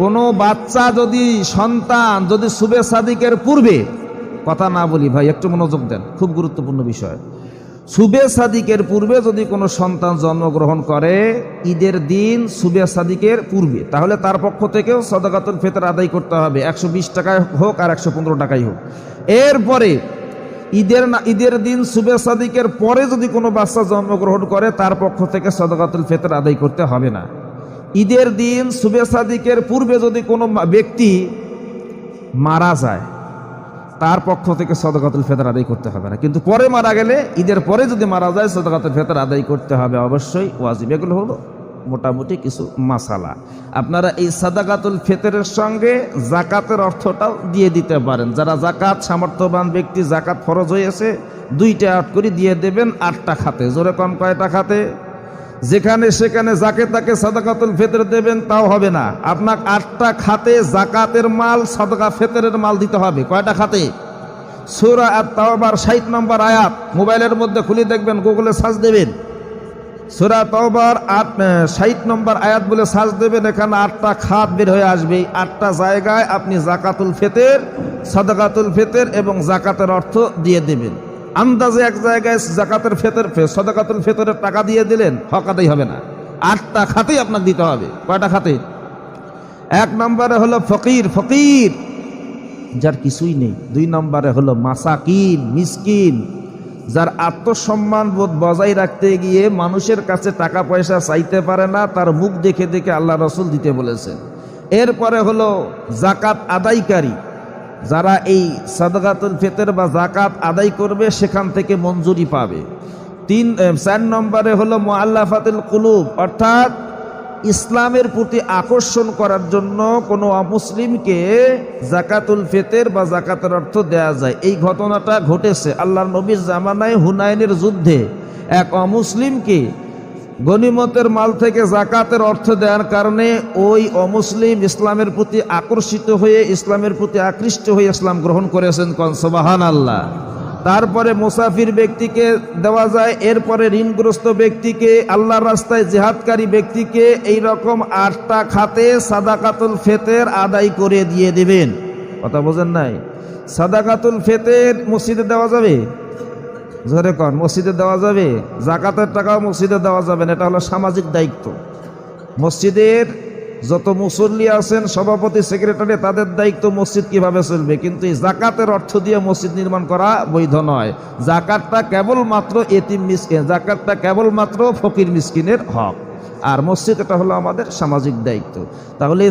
কোনো বাচ্চা যদি সন্তান যদি শুবে সাদিকের পূর্বে, কথা না বলি ভাই, একটু মনোযোগ দেন, খুব গুরুত্বপূর্ণ বিষয়। শুবে সাদিকের পূর্বে যদি কোনো সন্তান জন্মগ্রহণ করে ঈদের দিন শুবে সাদিকের পূর্বে, তাহলে তার পক্ষ থেকেও সাদাকাতুল ফিতর আদায় করতে হবে, 120 টাকায় হোক আর 115 টাকাই হোক। এরপরে ঈদের দিন শুবে সাদিকের পরে যদি কোনো বাচ্চা জন্মগ্রহণ করে তার পক্ষ থেকে সাদাকাতুল ফিতর আদায় করতে হবে না। ঈদের দিন শুবে সাদিকের পূর্বে যদি কোনো ব্যক্তি মারা যায় তার পক্ষ থেকে সাদাকাতুল ফিতর আদায় করতে হবে না, কিন্তু পরে মারা গেলে, ঈদের পরে যদি মারা যায় সাদাকাতুল ফিতর আদায় করতে হবে, অবশ্যই ওয়াজিব। এগুলো হলো মোটামুটি কিছু মাসালা। আপনারা এই সাদাকাতুল ফিতরের সঙ্গে জাকাতের অর্থটাও দিয়ে দিতে পারেন। যারা জাকাত সামর্থ্যবান ব্যক্তি, জাকাত ফরজ হয়েছে, 2টা আট করে দিয়ে দেবেন 8টা খাতে। জোরে কম কয়টা খাতে? যেখানে সেখানে যাকে তাকে সাদাকাতুল ফিতর দেবেন তাও হবে না, আপনার 8টা খাতে জাকাতের মাল, সাদাকা ফিতরের মাল দিতে হবে। কয়টা খাতে? সূরা আত-তাওবার 60 নম্বর আয়াত মোবাইলের মধ্যে খুলে দেখবেন, গুগলে সার্চ দেবেন, সূরা তাওবার 60 নম্বর আয়াত বলে সার্চ দেবেন, এখানে 8টা খাত বের হয়ে আসবে। 8টা জায়গায় আপনি জাকাতুল ফিতর, সাদাকাতুল ফিতর এবং জাকাতের অর্থ দিয়ে দেবেন। আন্দাজে এক জায়গায় জাকাতের ফিতর, সাদাকাতুল ফিতরের টাকা দিয়ে দিলেন, হক আদায় হবে না। 8টা খাতেই আপনাকে দিতে হবে। কয়টা খাতে? 1 নম্বরে হলো ফকির, ফকির যার কিছুই নেই। 2 নম্বরে হলো মাসাকিন, মিসকিন, যার আত্মসম্মান বোধ বজায় রাখতে গিয়ে মানুষের কাছে টাকা পয়সা চাইতে পারে না, তার মুখ দেখে দেখে আল্লাহ রাসূল দিতে বলেছেন। এরপরে হলো জাকাত আদায়কারী, যারা এই সাদাকাতুল ফিতর বা জাকাত আদায় করবে সেখান থেকে মঞ্জুরি পাবে। 4 নম্বরে হলো মুআল্লাফাতুল কুলুব, অর্থাৎ ইসলামের প্রতি আকর্ষণ করার জন্য কোনো অমুসলিমকে জাকাতুল ফিতর বা জাকাতের অর্থ দেয়া যায়। এই ঘটনাটা ঘটেছে আল্লাহর নবীর জামানায় হুনাইনের যুদ্ধে। এক অমুসলিমকে গনিমতের মাল থেকে জাকাতের অর্থ দেওয়ার কারণে ওই অমুসলিম ইসলামের প্রতি আকর্ষিত হয়ে, ইসলামের প্রতি আকৃষ্ট হয়ে ইসলাম গ্রহণ করেছেন। কোন সুবহানাল্লাহ। তারপরে মুসাফির ব্যক্তিকে দেওয়া যায়, এরপরে ঋণগ্রস্ত ব্যক্তিকে, আল্লাহর রাস্তায় জিহাদকারী ব্যক্তিকে, এই রকম 8টা খাতে সাদাকাতুল ফিতর আদায় করে দিয়ে দিবেন। কথা বোঝেন নাই? সাদাকাতুল ফিতর মসজিদে দেওয়া যাবে? জোরে কন, মসজিদে দেওয়া যাবে? জাকাতের টাকাও মসজিদে দেওয়া যাবে না, এটা হলো সামাজিক দায়িত্ব। মসজিদের যত মুসল্লি আছেন, সভাপতি, সেক্রেটারি, তাদের দায়িত্ব মসজিদ কিভাবে চলবে, কিন্তু এই জাকাতের অর্থ দিয়ে মসজিদ নির্মাণ করা বৈধ নয়। জাকাতটা কেবলমাত্র এতিম মিসকিন, জাকাতটা কেবলমাত্র ফকির মিসকিনের হক, আর মসজিদ এটা হলো আমাদের সামাজিক দায়িত্ব। তাহলে